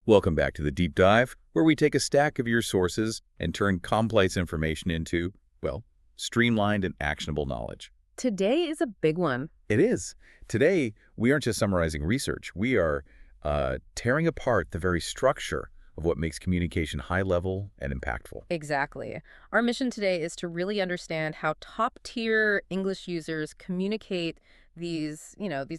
Welcome back to the Deep Dive, where we take a stack of your sources and turn complex information into, well, streamlined and actionable knowledge. Today is a big one. It is. Today, we aren't just summarizing research. We are tearing apart the very structure of what makes communication high-level and impactful. Exactly. Our mission today is to really understand how top-tier English users communicate these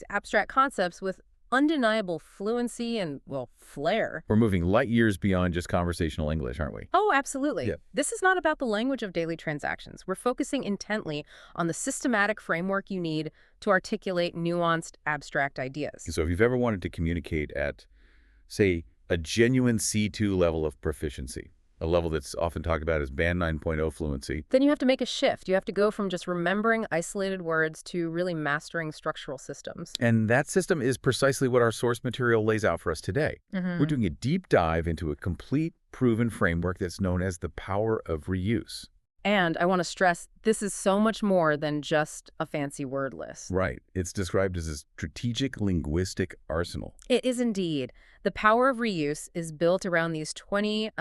abstract concepts with undeniable fluency and, well, flair. We're moving light years beyond just conversational English, aren't we? Oh, absolutely. Yeah. This is not about the language of daily transactions. We're focusing intently on the systematic framework you need to articulate nuanced, abstract ideas. So if you've ever wanted to communicate at, say, a genuine C2 level of proficiency, a level that's often talked about as Band 9.0 fluency. Then you have to make a shift. You have to go from just remembering isolated words to really mastering structural systems. And that system is precisely what our source material lays out for us today. We're doing a deep dive into a complete, proven framework that's known as the power of reuse. And I want to stress, this is so much more than just a fancy word list. Right. It's described as a strategic linguistic arsenal. It is indeed. The power of reuse is built around these 20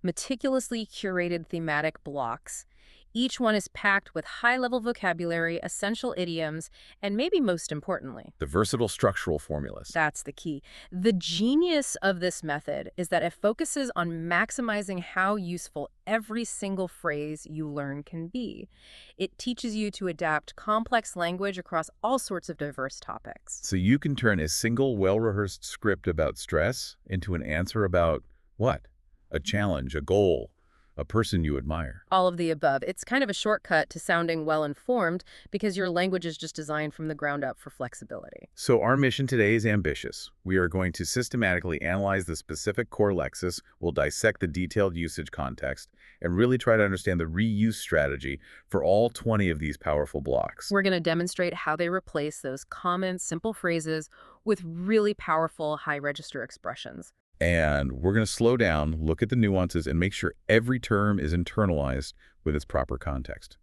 meticulously curated thematic blocks. Each one is packed with high-level vocabulary, essential idioms, and maybe most importantly, The versatile structural formulas. that's the key. The genius of this method is that it focuses on maximizing how useful every single phrase you learn can be. It teaches you to adapt complex language across all sorts of diverse topics. So you can turn a single well-rehearsed script about stress into an answer about what? A challenge, a goal, a person you admire. All of the above. It's kind of a shortcut to sounding well-informed because your language is just designed from the ground up for flexibility. So our mission today is ambitious. We are going to systematically analyze the specific core lexis, we'll dissect the detailed usage context, and really try to understand the reuse strategy for all 20 of these powerful blocks. We're going to demonstrate how they replace those common, simple phrases with really powerful high-register expressions. And we're going to slow down, look at the nuances, and make sure every term is internalized with its proper context.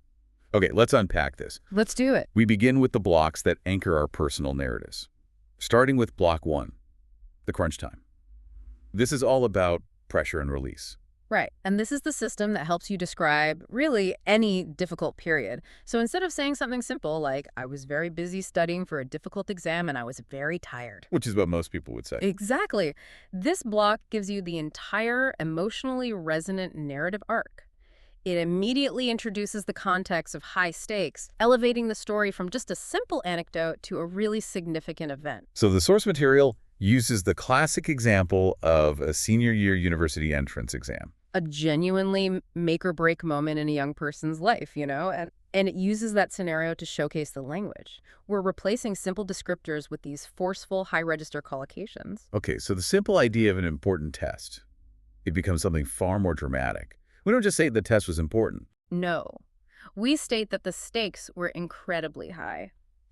Okay, let's unpack this. Let's do it. We begin with the blocks that anchor our personal narratives. Starting with block 1, the crunch time. This is all about pressure and release. Right. And this is the system that helps you describe really any difficult period. So instead of saying something simple like, I was very busy studying for a difficult exam and I was very tired. Which is what most people would say. Exactly. This block gives you the entire emotionally resonant narrative arc. It immediately introduces the context of high stakes, elevating the story from just a simple anecdote to a really significant event. So the source material uses the classic example of a senior year university entrance exam. A genuinely make-or-break moment in a young person's life, and it uses that scenario to showcase the language. We're replacing simple descriptors with these forceful, high-register collocations. Okay, so the simple idea of an important test, it becomes something far more dramatic. We don't just say the test was important. No. We state that the stakes were incredibly high.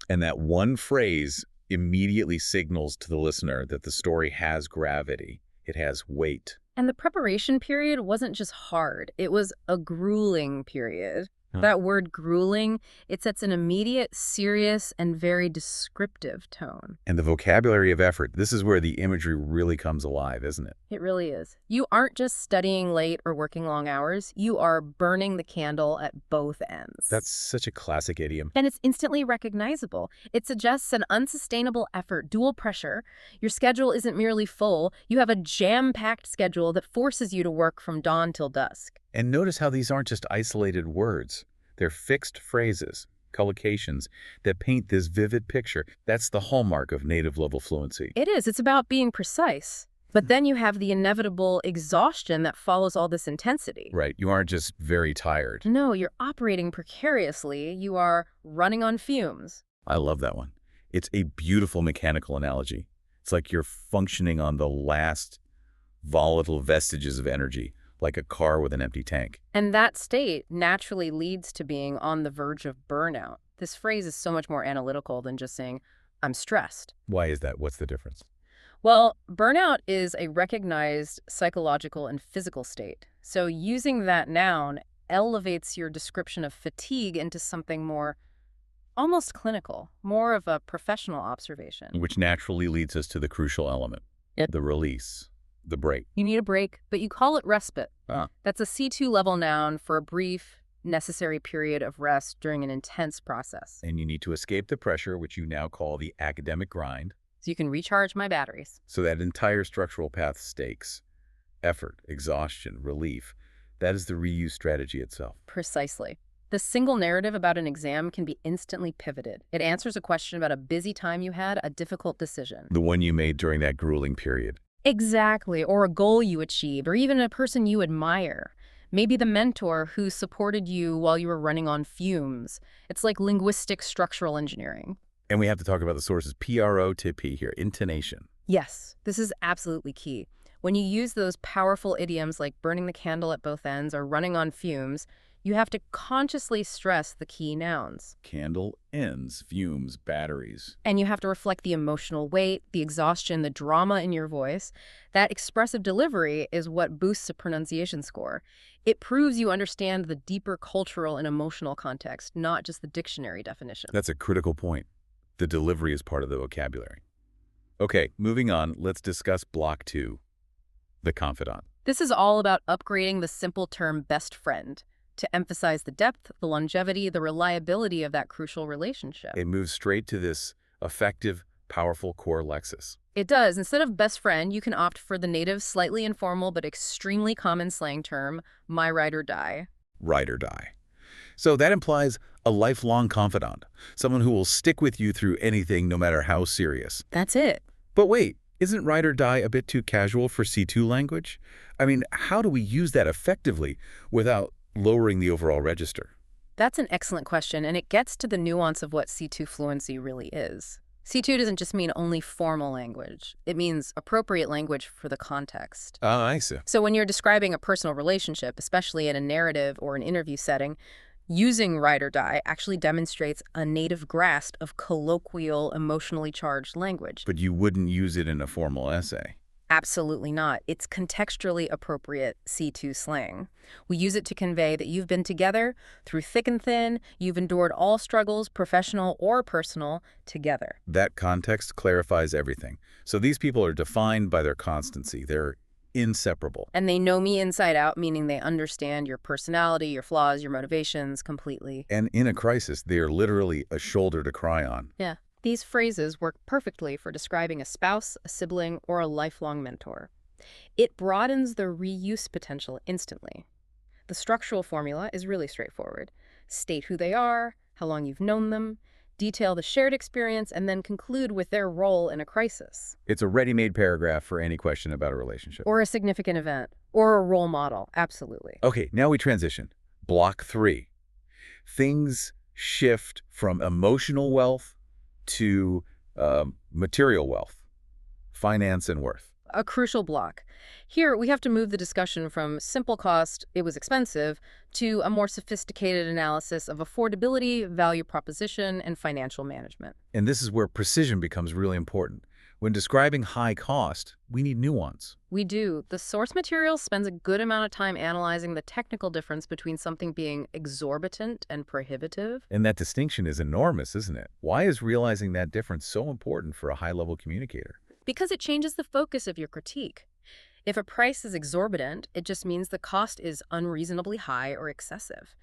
And that one phrase immediately signals to the listener that the story has gravity. It has weight. And the preparation period wasn't just hard. It was a grueling period. That word grueling, it sets an immediate, serious, and very descriptive tone. And the vocabulary of effort, this is where the imagery really comes alive, isn't it? It really is. You aren't just studying late or working long hours. You are burning the candle at both ends. That's such a classic idiom. And it's instantly recognizable. It suggests an unsustainable effort, dual pressure. Your schedule isn't merely full. You have a jam-packed schedule that forces you to work from dawn till dusk. And notice how these aren't just isolated words. They're fixed phrases, collocations, that paint this vivid picture. That's the hallmark of native-level fluency. It is. It's about being precise. But then you have the inevitable exhaustion that follows all this intensity. Right. You aren't just very tired. No, you're operating precariously. You are running on fumes. I love that one. It's a beautiful mechanical analogy. It's like you're functioning on the last volatile vestiges of energy, like a car with an empty tank. And that state naturally leads to being on the verge of burnout. This phrase is so much more analytical than just saying, I'm stressed. Why is that? What's the difference? Well, burnout is a recognized psychological and physical state. So using that noun elevates your description of fatigue into something more almost clinical, more of a professional observation. Which naturally leads us to the crucial element, the release. The break. You need a break, but you call it respite. Ah. That's a C2 level noun for a brief, necessary period of rest during an intense process. And you need to escape the pressure, which you now call the academic grind. So you can recharge my batteries. So that entire structural path stakes, effort, exhaustion, relief, that is the reuse strategy itself. Precisely. The single narrative about an exam can be instantly pivoted. It answers a question about a busy time you had, a difficult decision. The one you made during that grueling period. Exactly, or a goal you achieved, or even a person you admire. Maybe the mentor who supported you while you were running on fumes. It's like linguistic structural engineering. And we have to talk about the sources PRO to P here, intonation. Yes, this is absolutely key. When you use those powerful idioms like burning the candle at both ends or running on fumes, you have to consciously stress the key nouns. Candle, ends, fumes, batteries. And you have to reflect the emotional weight, the exhaustion, the drama in your voice. That expressive delivery is what boosts a pronunciation score. It proves you understand the deeper cultural and emotional context, not just the dictionary definition. That's a critical point. The delivery is part of the vocabulary. Okay, moving on, let's discuss block 2, the confidant. This is all about upgrading the simple term best friend to emphasize the depth, the longevity, the reliability of that crucial relationship. It moves straight to this effective, powerful core lexis. It does. Instead of best friend, you can opt for the native, slightly informal, but extremely common slang term, my ride or die. Ride or die. So that implies a lifelong confidant, someone who will stick with you through anything no matter how serious. That's it. But wait, isn't ride or die a bit too casual for C2 language? I mean, how do we use that effectively without lowering the overall register? That's an excellent question, and it gets to the nuance of what C2 fluency really is. C2 doesn't just mean only formal language. It means appropriate language for the context. Ah, I see. So when you're describing a personal relationship, especially in a narrative or an interview setting, using ride or die actually demonstrates a native grasp of colloquial, emotionally charged language. But you wouldn't use it in a formal essay. Absolutely not. It's contextually appropriate C2 slang. We use it to convey that you've been together through thick and thin, you've endured all struggles, professional or personal, together. That context clarifies everything. So these people are defined by their constancy. They're inseparable. And they know me inside out, meaning they understand your personality, your flaws, your motivations completely. And in a crisis, they are literally a shoulder to cry on. Yeah. These phrases work perfectly for describing a spouse, a sibling, or a lifelong mentor. It broadens the reuse potential instantly. The structural formula is really straightforward. State who they are, how long you've known them, detail the shared experience, and then conclude with their role in a crisis. It's a ready-made paragraph for any question about a relationship. Or a significant event. Or a role model. Absolutely. Okay, now we transition. Block 3. Things shift from emotional wealth to material wealth, finance and worth. A crucial block. Here, we have to move the discussion from simple cost, it was expensive, to a more sophisticated analysis of affordability, value proposition, and financial management. And this is where precision becomes really important. When describing high cost, we need nuance. We do. The source material spends a good amount of time analyzing the technical difference between something being exorbitant and prohibitive. And that distinction is enormous, isn't it? Why is realizing that difference so important for a high-level communicator? Because it changes the focus of your critique. If a price is exorbitant, it just means the cost is unreasonably high or excessive.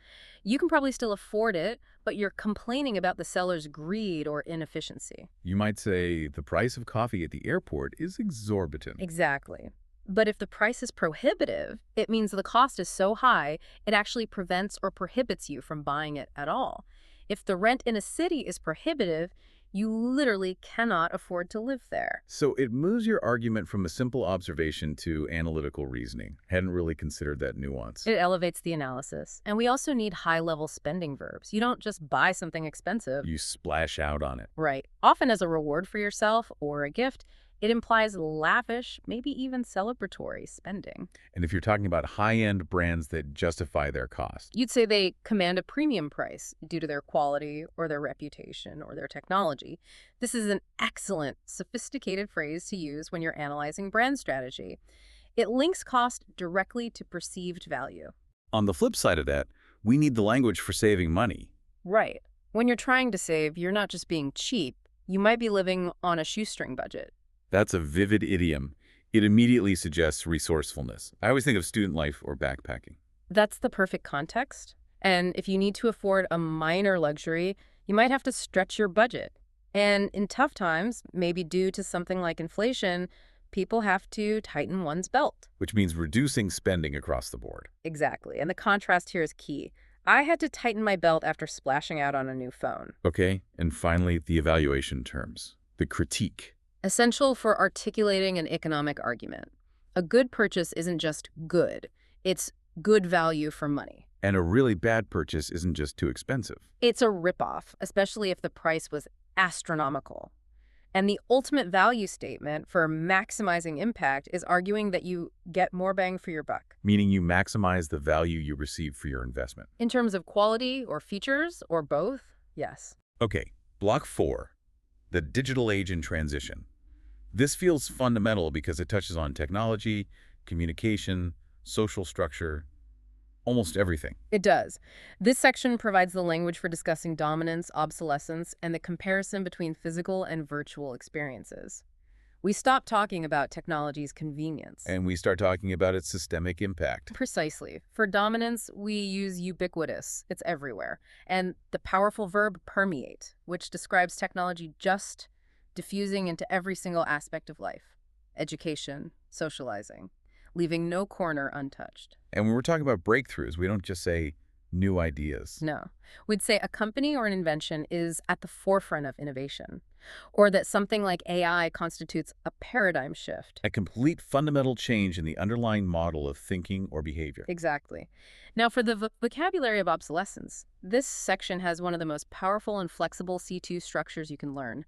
You can probably still afford it, but you're complaining about the seller's greed or inefficiency. You might say the price of coffee at the airport is exorbitant. Exactly. But if the price is prohibitive, it means the cost is so high, it actually prevents or prohibits you from buying it at all. If the rent in a city is prohibitive, you literally cannot afford to live there. So it moves your argument from a simple observation to analytical reasoning. Hadn't really considered that nuance. It elevates the analysis. And we also need high-level spending verbs. You don't just buy something expensive. You splash out on it. Right. Often as a reward for yourself or a gift, it implies lavish, maybe even celebratory spending. And if you're talking about high-end brands that justify their cost, You'd say they command a premium price due to their quality or their reputation or their technology. This is an excellent, sophisticated phrase to use when you're analyzing brand strategy. It links cost directly to perceived value. on the flip side of that, we need the language for saving money. Right. When you're trying to save, you're not just being cheap. You might be living on a shoestring budget. That's a vivid idiom. It immediately suggests resourcefulness. I always think of student life or backpacking. That's the perfect context. And if you need to afford a minor luxury, you might have to stretch your budget. And in tough times, maybe due to something like inflation, people have to tighten one's belt. Which means reducing spending across the board. Exactly. And the contrast here is key. I had to tighten my belt after splashing out on a new phone. Okay, and finally, the evaluation terms. The critique. Essential for articulating an economic argument. A good purchase isn't just good. It's good value for money. And a really bad purchase isn't just too expensive. It's a ripoff, especially if the price was astronomical. And the ultimate value statement for maximizing impact is arguing that you get more bang for your buck. Meaning you maximize the value you receive for your investment. In terms of quality or features or both, yes. Okay, block 4. The digital age in transition. This feels fundamental because it touches on technology, communication, social structure, almost everything. It does. This section provides the language for discussing dominance, obsolescence, and the comparison between physical and virtual experiences. We stop talking about technology's convenience. And we start talking about its systemic impact. Precisely. For dominance, we use ubiquitous. It's everywhere. And the powerful verb permeate, which describes technology just diffusing into every single aspect of life. Education, socializing, leaving no corner untouched. And when we're talking about breakthroughs, we don't just say new ideas. No. We'd say a company or an invention is at the forefront of innovation, or that something like AI constitutes a paradigm shift. A complete fundamental change in the underlying model of thinking or behavior. Exactly. Now, for the vocabulary of obsolescence, this section has one of the most powerful and flexible C2 structures you can learn.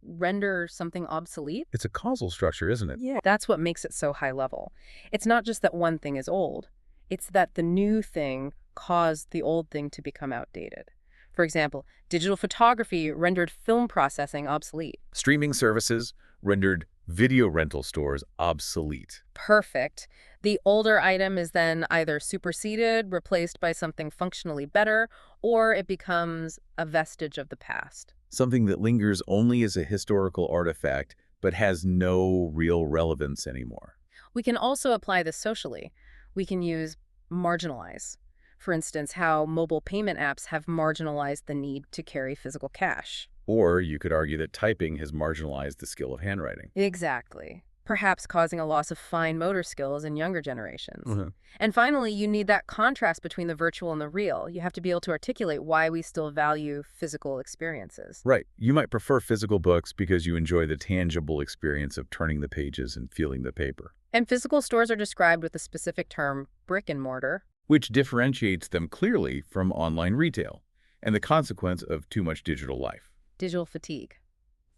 Render something obsolete? It's a causal structure, isn't it? Yeah. That's what makes it so high level. It's not just that one thing is old. It's that the new thing caused the old thing to become outdated. For example, digital photography rendered film processing obsolete. Streaming services rendered video rental stores obsolete. Perfect. The older item is then either superseded, replaced by something functionally better, or it becomes a vestige of the past. Something that lingers only as a historical artifact, but has no real relevance anymore. We can also apply this socially. We can use marginalize. For instance, how mobile payment apps have marginalized the need to carry physical cash. Or you could argue that typing has marginalized the skill of handwriting. Exactly. Perhaps causing a loss of fine motor skills in younger generations. Mm-hmm. And finally, you need that contrast between the virtual and the real. You have to be able to articulate why we still value physical experiences. Right. You might prefer physical books because you enjoy the tangible experience of turning the pages and feeling the paper. And physical stores are described with the specific term brick and mortar, which differentiates them clearly from online retail and the consequence of too much digital life. digital fatigue.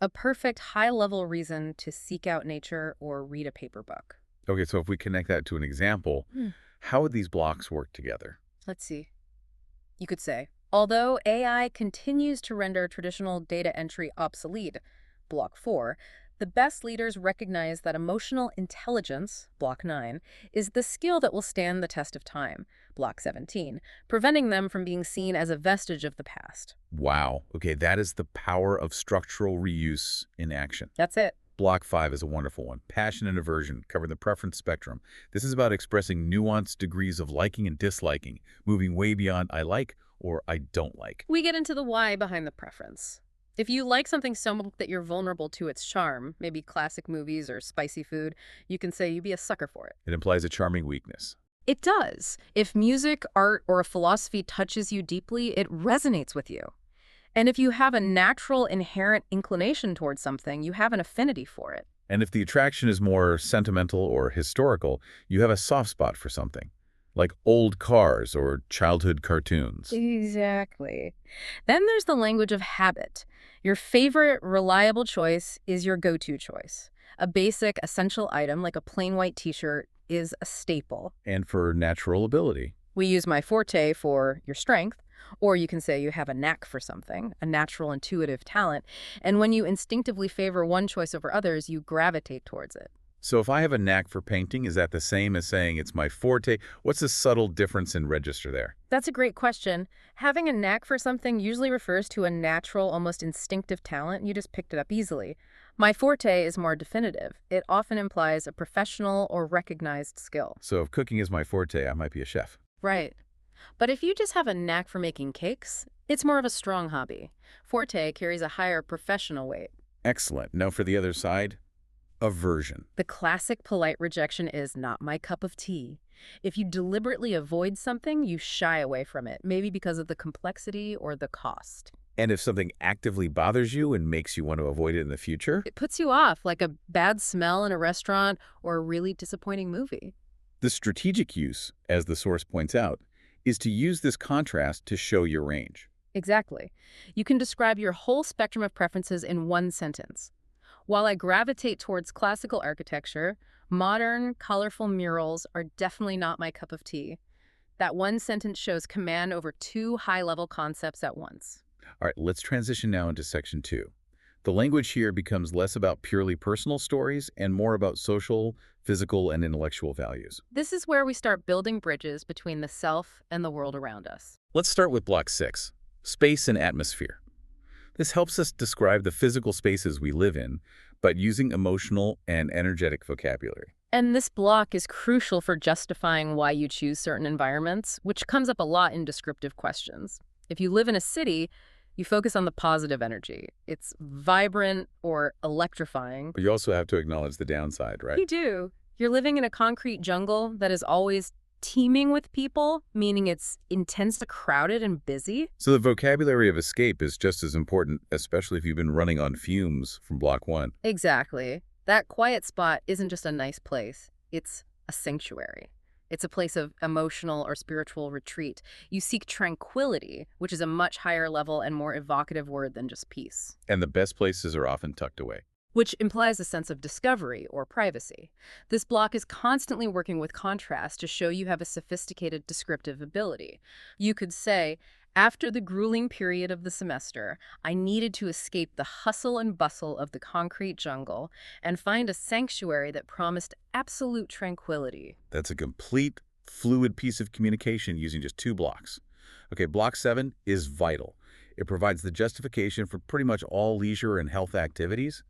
A perfect high-level reason to seek out nature or read a paper book. Okay, so if we connect that to an example, how would these blocks work together? Let's see. You could say, although AI continues to render traditional data entry obsolete, Block 4, the best leaders recognize that emotional intelligence, Block 9, is the skill that will stand the test of time, Block 17, preventing them from being seen as a vestige of the past. Wow. Okay, that is the power of structural reuse in action. That's it. Block 5 is a wonderful one. Passion and aversion, covering the preference spectrum. This is about expressing nuanced degrees of liking and disliking, moving way beyond I like or I don't like. We get into the why behind the preference. If you like something so much that you're vulnerable to its charm, maybe classic movies or spicy food, you can say you'd be a sucker for it. It implies a charming weakness. It does. If music, art, or a philosophy touches you deeply, it resonates with you. And if you have a natural, inherent inclination towards something, you have an affinity for it. And if the attraction is more sentimental or historical, you have a soft spot for something, like old cars or childhood cartoons. Exactly. Then there's the language of habit. Your favorite, reliable choice is your go-to choice. A basic, essential item like a plain white t-shirt is a staple. And for natural ability. We use my forte for your strength, or you can say you have a knack for something, a natural intuitive talent, and when you instinctively favor one choice over others, you gravitate towards it. So if I have a knack for painting, is that the same as saying it's my forte? What's the subtle difference in register there? That's a great question. Having a knack for something usually refers to a natural, almost instinctive talent. You just picked it up easily. My forte is more definitive. It often implies a professional or recognized skill. So if cooking is my forte, I might be a chef. Right. But if you just have a knack for making cakes, it's more of a strong hobby. Forte carries a higher professional weight. Excellent. Now for the other side, aversion. The classic polite rejection is not my cup of tea. If you deliberately avoid something, you shy away from it, maybe because of the complexity or the cost. And if something actively bothers you and makes you want to avoid it in the future, It puts you off, like a bad smell in a restaurant or a really disappointing movie. the strategic use, as the source points out, is to use this contrast to show your range. Exactly. You can describe your whole spectrum of preferences in one sentence. While I gravitate towards classical architecture, modern, colorful murals are definitely not my cup of tea. That one sentence shows command over two high-level concepts at once. All right, let's transition now into section 2. The language here becomes less about purely personal stories and more about social, physical, and intellectual values. This is where we start building bridges between the self and the world around us. Let's start with block 6, space and atmosphere. This helps us describe the physical spaces we live in, but using emotional and energetic vocabulary. And this block is crucial for justifying why you choose certain environments, which comes up a lot in descriptive questions. If you live in a city, you focus on the positive energy. It's vibrant or electrifying. But you also have to acknowledge the downside, right? You do. You're living in a concrete jungle that is always teeming with people, meaning it's intensely crowded and busy. So the vocabulary of escape is just as important, especially if you've been running on fumes from block 1. Exactly. That quiet spot isn't just a nice place. It's a sanctuary. It's a place of emotional or spiritual retreat. You seek tranquility, which is a much higher level and more evocative word than just peace, And the best places are often tucked away. which implies a sense of discovery or privacy. This block is constantly working with contrast to show you have a sophisticated descriptive ability. You could say, after the grueling period of the semester, I needed to escape the hustle and bustle of the concrete jungle and find a sanctuary that promised absolute tranquility. That's a complete, fluid piece of communication using just 2 blocks. Okay, block 7 is vital. It provides the justification for pretty much all leisure and health activities,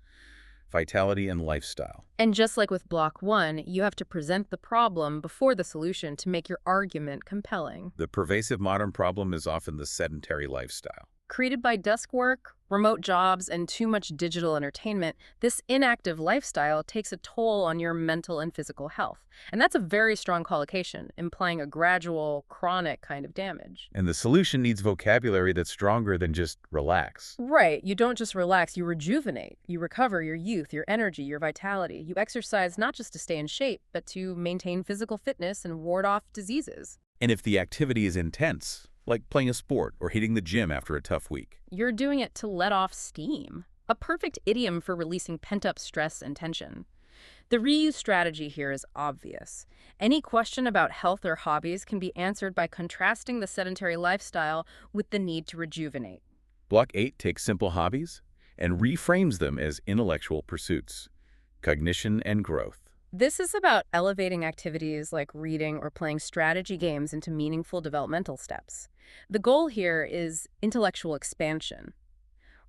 vitality, and lifestyle. And just like with block 1, you have to present the problem before the solution to make your argument compelling. The pervasive modern problem is often the sedentary lifestyle. Created by desk work, remote jobs, and too much digital entertainment, this inactive lifestyle takes a toll on your mental and physical health. And that's a very strong collocation, implying a gradual, chronic kind of damage. And the solution needs vocabulary that's stronger than just relax. Right. You don't just relax, you rejuvenate. You recover your youth, your energy, your vitality. You exercise not just to stay in shape, but to maintain physical fitness and ward off diseases. And if the activity is intense, like playing a sport or hitting the gym after a tough week, You're doing it to let off steam. A perfect idiom for releasing pent-up stress and tension. The reuse strategy here is obvious. Any question about health or hobbies can be answered by contrasting the sedentary lifestyle with the need to rejuvenate. block 8 takes simple hobbies and reframes them as intellectual pursuits, cognition and growth. This is about elevating activities like reading or playing strategy games into meaningful developmental steps. The goal here is intellectual expansion.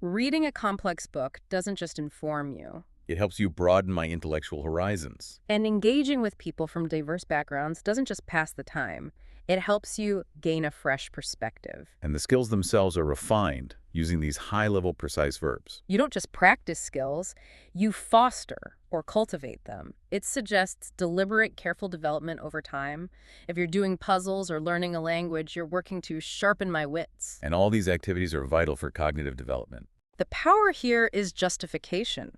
Reading a complex book doesn't just inform you. It helps you broaden my intellectual horizons. And engaging with people from diverse backgrounds doesn't just pass the time. It helps you gain a fresh perspective. And the skills themselves are refined using these high-level precise verbs. You don't just practice skills, you foster or cultivate them. It suggests deliberate, careful development over time. If you're doing puzzles or learning a language, you're working to sharpen my wits. And all these activities are vital for cognitive development. The power here is justification.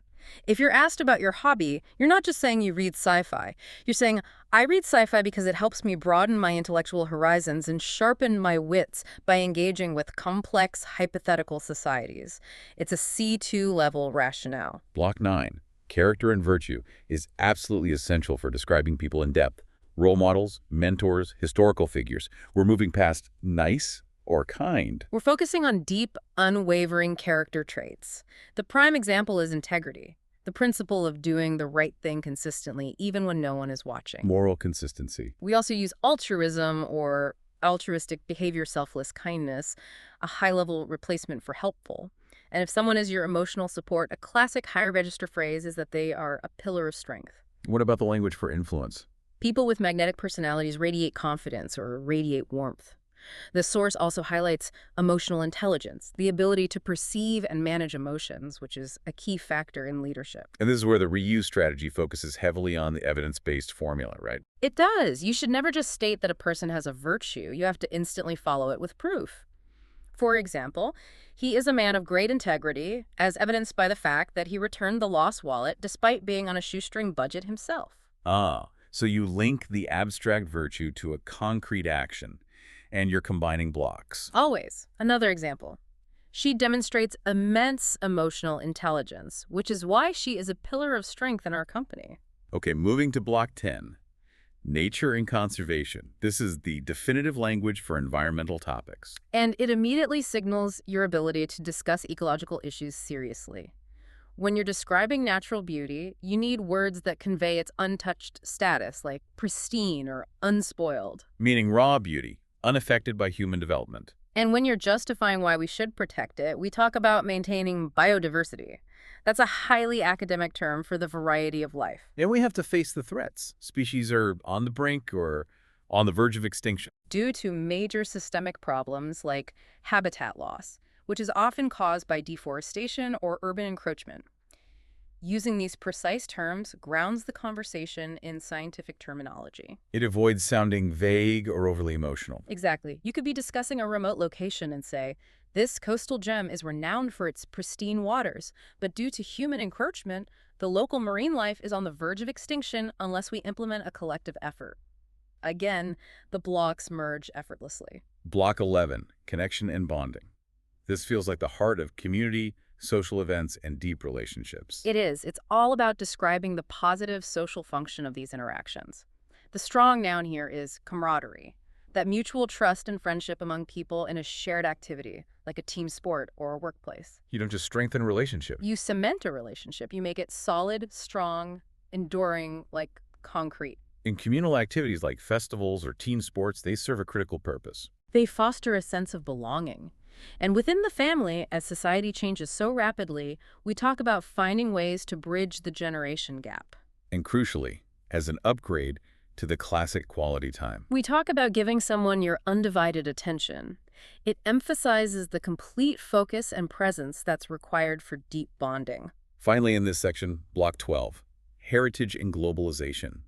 If you're asked about your hobby, you're not just saying you read sci-fi. You're saying, I read sci-fi because it helps me broaden my intellectual horizons and sharpen my wits by engaging with complex, hypothetical societies. It's a C2 level rationale. Block 9, character and virtue, is absolutely essential for describing people in depth. Role models, mentors, historical figures. We're moving past nice or kind. We're focusing on deep, unwavering character traits. The prime example is integrity, the principle of doing the right thing consistently, even when no one is watching. Moral consistency. We also use altruism or altruistic behavior, selfless kindness, a high-level replacement for helpful. And if someone is your emotional support, a classic higher register phrase is that they are a pillar of strength. What about the language for influence? People with magnetic personalities radiate confidence or radiate warmth. The source also highlights emotional intelligence, the ability to perceive and manage emotions, which is a key factor in leadership. And this is where the reuse strategy focuses heavily on the evidence-based formula, right? It does. You should never just state that a person has a virtue. You have to instantly follow it with proof. For example, he is a man of great integrity, as evidenced by the fact that he returned the lost wallet despite being on a shoestring budget himself. Ah, so you link the abstract virtue to a concrete action, and you're combining blocks. Always. Another example. She demonstrates immense emotional intelligence, which is why she is a pillar of strength in our company. Okay, moving to block 10. Nature and conservation. This is the definitive language for environmental topics. And it immediately signals your ability to discuss ecological issues seriously. When you're describing natural beauty, you need words that convey its untouched status, like pristine or unspoiled. Meaning raw beauty, unaffected by human development. And when you're justifying why we should protect it, we talk about maintaining biodiversity. That's a highly academic term for the variety of life. And we have to face the threats. Species are on the brink or on the verge of extinction. Due to major systemic problems like habitat loss, which is often caused by deforestation or urban encroachment. Using these precise terms grounds the conversation in scientific terminology. It avoids sounding vague or overly emotional. Exactly. You could be discussing a remote location and say, this coastal gem is renowned for its pristine waters, but due to human encroachment, the local marine life is on the verge of extinction unless we implement a collective effort. Again, the blocks merge effortlessly. Block 11, connection and bonding. This feels like the heart of community, social events, and deep relationships. It is. It's all about describing the positive social function of these interactions. The strong noun here is camaraderie, that mutual trust and friendship among people in a shared activity, like a team sport or a workplace. You don't just strengthen a relationship. You cement a relationship. You make it solid, strong, enduring, like concrete. In communal activities like festivals or team sports, they serve a critical purpose. They foster a sense of belonging. And within the family, as society changes so rapidly, we talk about finding ways to bridge the generation gap. And crucially, as an upgrade to the classic quality time. We talk about giving someone your undivided attention. It emphasizes the complete focus and presence that's required for deep bonding. Finally, in this section, Block 12, heritage and globalization.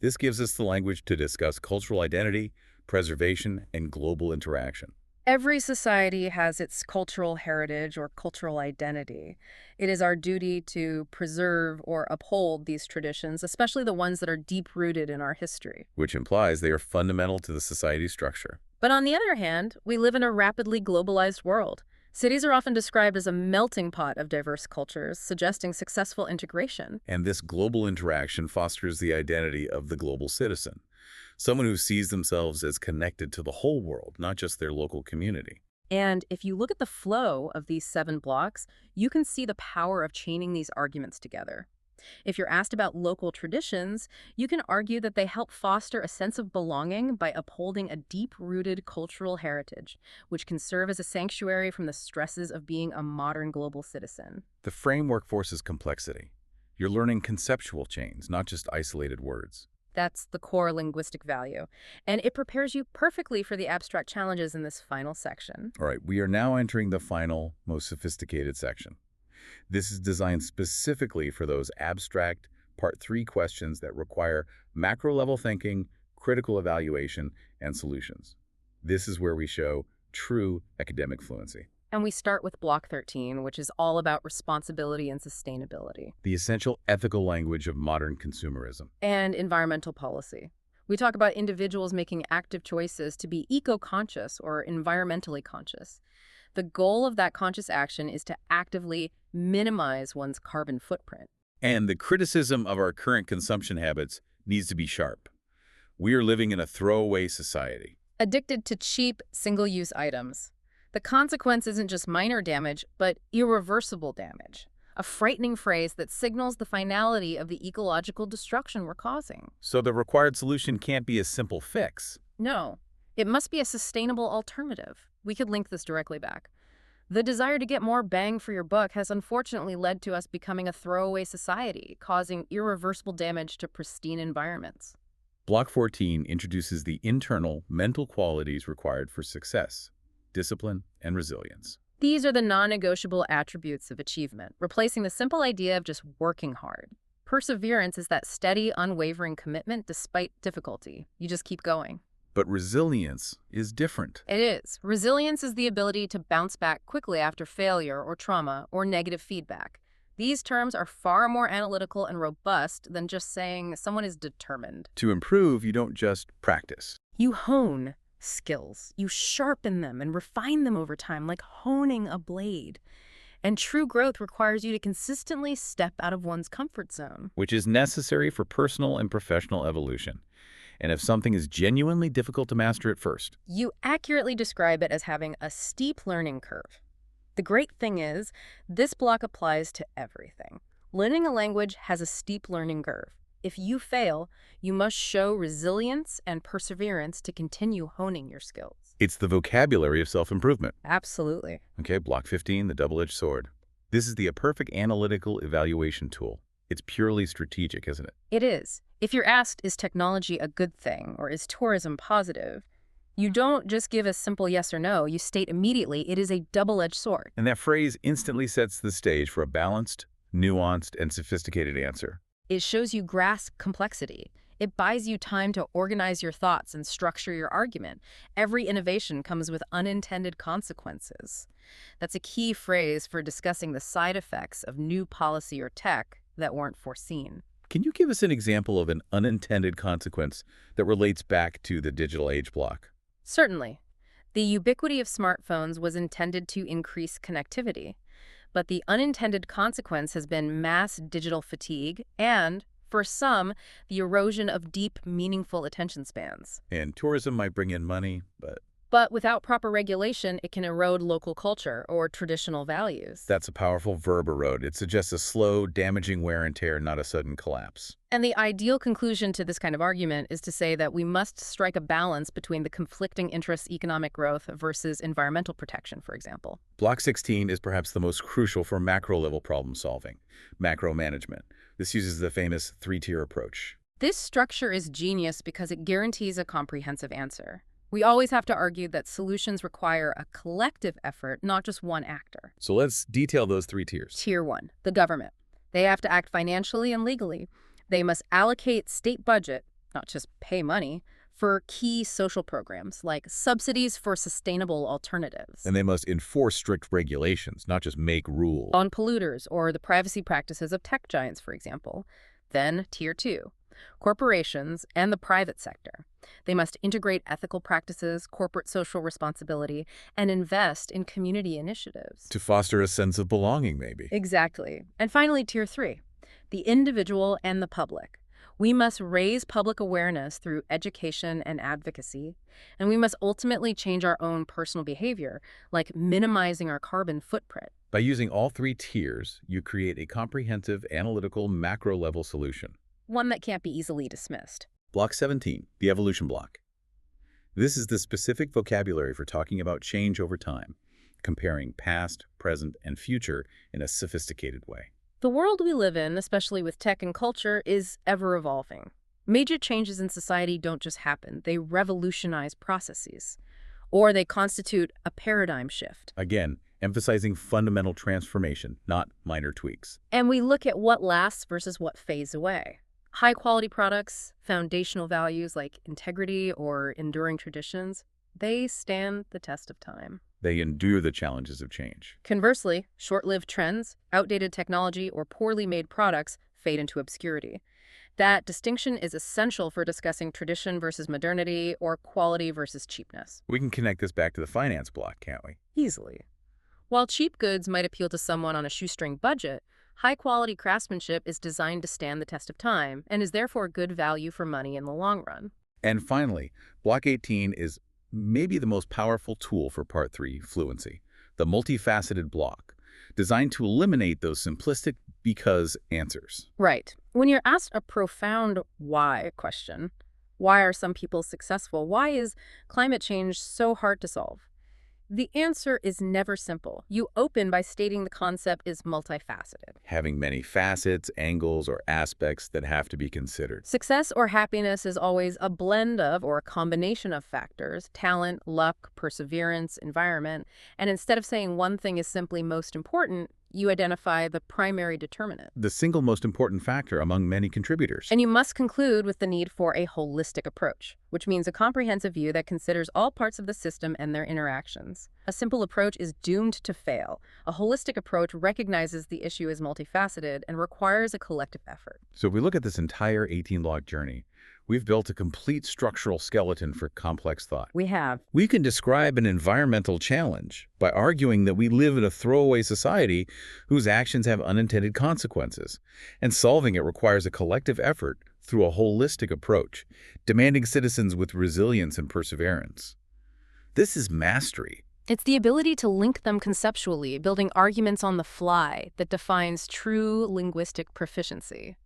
This gives us the language to discuss cultural identity, preservation, and global interaction. Every society has its cultural heritage or cultural identity. It is our duty to preserve or uphold these traditions, especially the ones that are deep-rooted in our history. Which implies they are fundamental to the society structure. But on the other hand, we live in a rapidly globalized world. Cities are often described as a melting pot of diverse cultures, suggesting successful integration. And this global interaction fosters the identity of the global citizen. Someone who sees themselves as connected to the whole world, not just their local community. And if you look at the flow of these 7 blocks, you can see the power of chaining these arguments together. If you're asked about local traditions, you can argue that they help foster a sense of belonging by upholding a deep-rooted cultural heritage, which can serve as a sanctuary from the stresses of being a modern global citizen. The framework forces complexity. You're learning conceptual chains, not just isolated words. That's the core linguistic value, and it prepares you perfectly for the abstract challenges in this final section. All right, we are now entering the final, most sophisticated section. This is designed specifically for those abstract Part 3 questions that require macro-level thinking, critical evaluation, and solutions. This is where we show true academic fluency. And we start with Block 13, which is all about responsibility and sustainability. The essential ethical language of modern consumerism. And environmental policy. We talk about individuals making active choices to be eco-conscious or environmentally conscious. The goal of that conscious action is to actively minimize one's carbon footprint. And the criticism of our current consumption habits needs to be sharp. We are living in a throwaway society. Addicted to cheap, single-use items. The consequence isn't just minor damage, but irreversible damage. A frightening phrase that signals the finality of the ecological destruction we're causing. So the required solution can't be a simple fix. No, it must be a sustainable alternative. We could link this directly back. The desire to get more bang for your buck has unfortunately led to us becoming a throwaway society, causing irreversible damage to pristine environments. Block 14 introduces the internal mental qualities required for success, discipline, and resilience. These are the non-negotiable attributes of achievement, replacing the simple idea of just working hard. Perseverance is that steady, unwavering commitment despite difficulty. You just keep going. But resilience is different. It is. Resilience is the ability to bounce back quickly after failure or trauma or negative feedback. These terms are far more analytical and robust than just saying someone is determined. To improve, you don't just practice. You hone skills. You sharpen them and refine them over time, like honing a blade. And true growth requires you to consistently step out of one's comfort zone. Which is necessary for personal and professional evolution. And if something is genuinely difficult to master at first, You accurately describe it as having a steep learning curve. The great thing is, this block applies to everything. Learning a language has a steep learning curve. If you fail, you must show resilience and perseverance to continue honing your skills. it's the vocabulary of self-improvement. Absolutely. Okay, block 15, the double-edged sword. This is the perfect analytical evaluation tool. It's purely strategic, isn't it? It is. If you're asked, is technology a good thing or is tourism positive, you don't just give a simple yes or no. You state immediately it is a double-edged sword. And that phrase instantly sets the stage for a balanced, nuanced, and sophisticated answer. It shows you grasp complexity. It buys you time to organize your thoughts and structure your argument. Every innovation comes with unintended consequences. That's a key phrase for discussing the side effects of new policy or tech that weren't foreseen. Can you give us an example of an unintended consequence that relates back to the digital age block? Certainly. The ubiquity of smartphones was intended to increase connectivity, but the unintended consequence has been mass digital fatigue and, for some, the erosion of deep, meaningful attention spans. And tourism might bring in money, But without proper regulation, it can erode local culture or traditional values. that's a powerful verb, erode. It suggests a slow, damaging wear and tear, not a sudden collapse. And the ideal conclusion to this kind of argument is to say that we must strike a balance between the conflicting interests, economic growth versus environmental protection, for example. Block 16 is perhaps the most crucial for macro-level problem solving, macro management. This uses the famous three-tier approach. This structure is genius because it guarantees a comprehensive answer. We always have to argue that solutions require a collective effort, not just one actor. So let's detail those three tiers. Tier 1, the government. They have to act financially and legally. They must allocate state budget, not just pay money, for key social programs like subsidies for sustainable alternatives. And they must enforce strict regulations, not just make rules. On polluters or the privacy practices of tech giants, for example. Then Tier 2, corporations and the private sector. They must integrate ethical practices, corporate social responsibility, and invest in community initiatives. To foster a sense of belonging, maybe. Exactly. And finally, Tier 3, the individual and the public. We must raise public awareness through education and advocacy, and we must ultimately change our own personal behavior, like minimizing our carbon footprint. By using all three tiers, you create a comprehensive, analytical, macro-level solution. One that can't be easily dismissed. Block 17, the evolution block. This is the specific vocabulary for talking about change over time, comparing past, present, and future in a sophisticated way. The world we live in, especially with tech and culture, is ever-evolving. Major changes in society don't just happen. They revolutionize processes, or they constitute a paradigm shift. Again, emphasizing fundamental transformation, not minor tweaks. And we look at what lasts versus what fades away. High-quality products, foundational values like integrity or enduring traditions, they stand the test of time. They endure the challenges of change. Conversely, short-lived trends, outdated technology, or poorly made products fade into obscurity. That distinction is essential for discussing tradition versus modernity or quality versus cheapness. We can connect this back to the finance block, can't we? Easily. While cheap goods might appeal to someone on a shoestring budget, high-quality craftsmanship is designed to stand the test of time and is therefore good value for money in the long run. And finally, block 18 is maybe the most powerful tool for Part 3, fluency, the multifaceted block, designed to eliminate those simplistic because answers. Right. When you're asked a profound why question, why are some people successful? Why is climate change so hard to solve? The answer is never simple. You open by stating the concept is multifaceted. Having many facets, angles, or aspects that have to be considered. Success or happiness is always a blend of or a combination of factors: talent, luck, perseverance, environment. And instead of saying one thing is simply most important, you identify the primary determinant. The single most important factor among many contributors. And you must conclude with the need for a holistic approach, which means a comprehensive view that considers all parts of the system and their interactions. A simple approach is doomed to fail. A holistic approach recognizes the issue as multifaceted and requires a collective effort. So if we look at this entire 18-block journey, we've built a complete structural skeleton for complex thought. We have. We can describe an environmental challenge by arguing that we live in a throwaway society whose actions have unintended consequences, and solving it requires a collective effort through a holistic approach, demanding citizens with resilience and perseverance. This is mastery. It's the ability to link them conceptually, building arguments on the fly, that defines true linguistic proficiency.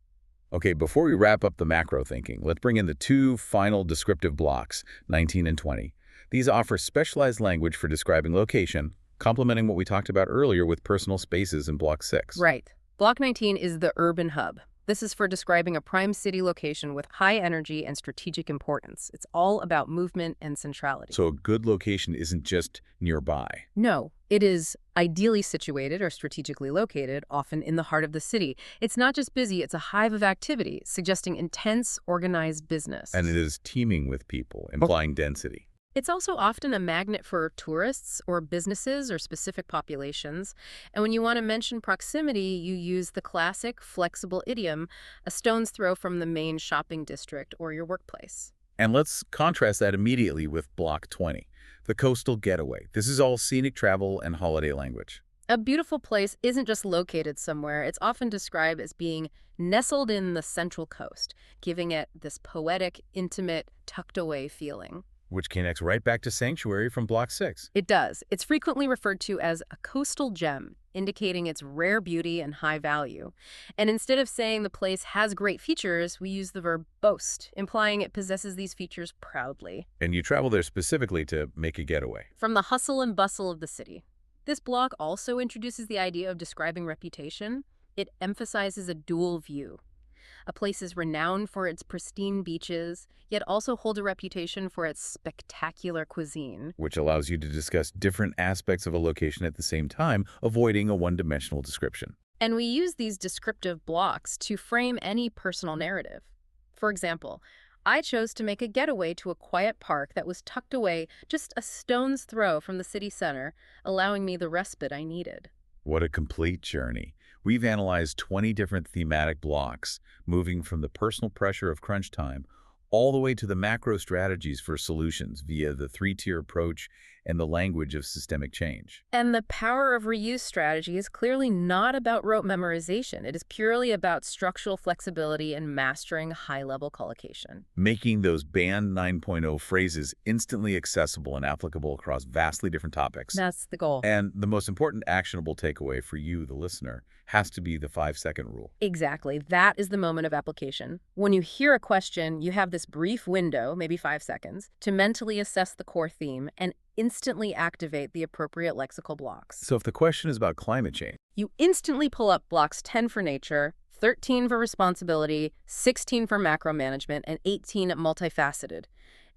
Okay, before we wrap up the macro thinking, let's bring in the two final descriptive blocks, 19 and 20. These offer specialized language for describing location, complementing what we talked about earlier with personal spaces in Block 6. Right. Block 19 is the urban hub. This is for describing a prime city location with high energy and strategic importance. It's all about movement and centrality. So a good location isn't just nearby. No, it is ideally situated or strategically located, often in the heart of the city. It's not just busy, it's a hive of activity, suggesting intense, organized business. And it is teeming with people, implying density. It's also often a magnet for tourists or businesses or specific populations. And when you want to mention proximity, you use the classic, flexible idiom, a stone's throw from the main shopping district or your workplace. And let's contrast that immediately with Block 20, the coastal getaway. This is all scenic travel and holiday language. A beautiful place isn't just located somewhere. It's often described as being nestled in the central coast, giving it this poetic, intimate, tucked-away feeling. Which connects right back to Sanctuary from Block 6. It does. It's frequently referred to as a coastal gem, indicating its rare beauty and high value. And instead of saying the place has great features, we use the verb boast, implying it possesses these features proudly. And you travel there specifically to make a getaway. From the hustle and bustle of the city. This block also introduces the idea of describing reputation. It emphasizes a dual view. A place is renowned for its pristine beaches, yet also holds a reputation for its spectacular cuisine. Which allows you to discuss different aspects of a location at the same time, avoiding a one-dimensional description. And we use these descriptive blocks to frame any personal narrative. For example, I chose to make a getaway to a quiet park that was tucked away just a stone's throw from the city center, allowing me the respite I needed. What a complete journey. We've analyzed 20 different thematic blocks, moving from the personal pressure of crunch time all the way to the macro strategies for solutions via the three-tier approach and the language of systemic change. And the power of reuse strategy is clearly not about rote memorization. It is purely about structural flexibility and mastering high-level collocation. Making those Band 9.0 phrases instantly accessible and applicable across vastly different topics. That's the goal. And the most important actionable takeaway for you, the listener, has to be the 5-second rule. Exactly. That is the moment of application. When you hear a question, you have this brief window, maybe 5 seconds, to mentally assess the core theme and instantly activate the appropriate lexical blocks. So if the question is about climate change, You instantly pull up blocks 10 for nature, 13 for responsibility, 16 for macro management, and 18 multifaceted.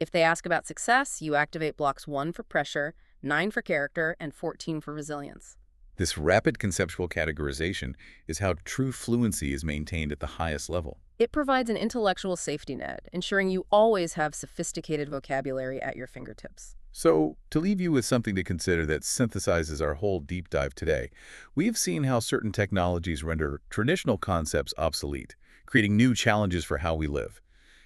If they ask about success, you activate blocks 1 for pressure, 9 for character, and 14 for resilience. this rapid conceptual categorization is how true fluency is maintained at the highest level. It provides an intellectual safety net, ensuring you always have sophisticated vocabulary at your fingertips. So, to leave you with something to consider that synthesizes our whole deep dive today, we've seen how certain technologies render traditional concepts obsolete, creating new challenges for how we live.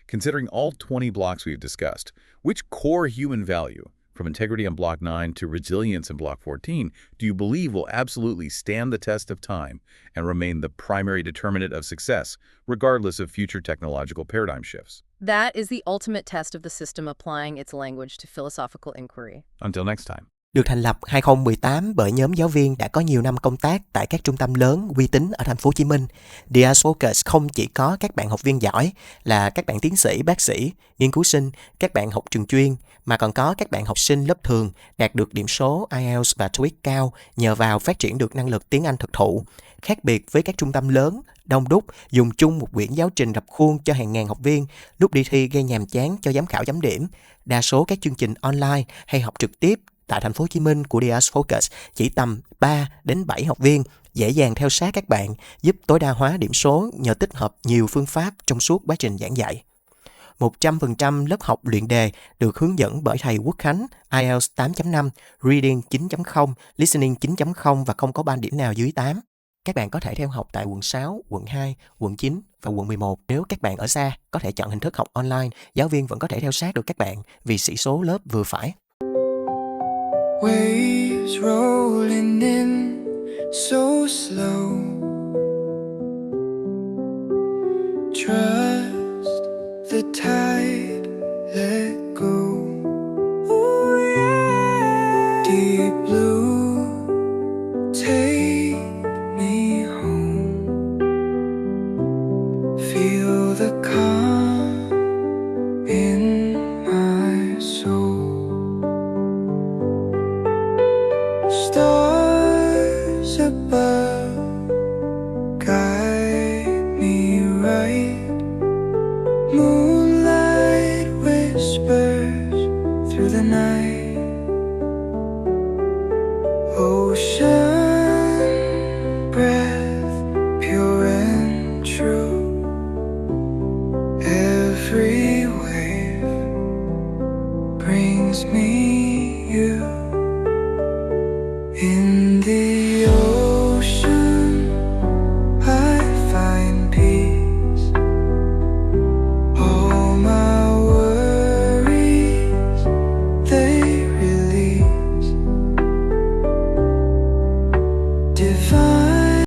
Considering all 20 blocks we've discussed, which core human value, from integrity on Block 9 to resilience in Block 14, do you believe will absolutely stand the test of time and remain the primary determinant of success, regardless of future technological paradigm shifts? That is the ultimate test of the system applying its language to philosophical inquiry. Until next time. Được thành lập 2018 bởi nhóm giáo viên đã có nhiều năm công tác tại các trung tâm lớn uy tín ở thành phố Hồ Chí Minh. IELTS Focus không chỉ có các bạn học viên giỏi là các bạn tiến sĩ, bác sĩ, nghiên cứu sinh, các bạn học trường chuyên, mà còn có các bạn học sinh lớp thường đạt được điểm số IELTS và TOEIC cao nhờ vào phát triển được năng lực tiếng Anh thực thụ. Khác biệt với các trung tâm lớn, đông đúc, dùng chung một quyển giáo trình rập khuôn cho hàng ngàn học viên, lúc đi thi gây nhàm chán cho giám khảo chấm điểm. Đa số các chương trình online hay học trực tiếp tại thành phố Hồ Chí Minh của IELTS Focus chỉ tầm 3 đến 7 học viên, dễ dàng theo sát các bạn, giúp tối đa hóa điểm số nhờ tích hợp nhiều phương pháp trong suốt quá trình giảng dạy. 100% lớp học luyện đề được hướng dẫn bởi thầy Quốc Khánh, IELTS 8.5, Reading 9.0, Listening 9.0 và không có band điểm nào dưới 8. Các bạn có thể theo học tại quận 6, quận 2, quận 9 và quận 11. Nếu các bạn ở xa, có thể chọn hình thức học online, giáo viên vẫn có thể theo sát được các bạn vì sĩ số lớp vừa phải. Waves rolling in so slow. Trust the tide, let go. Ooh, yeah. Deep blue, take me home. Feel the calm in my soul. Stars above guide me right. Moonlight whispers through the night.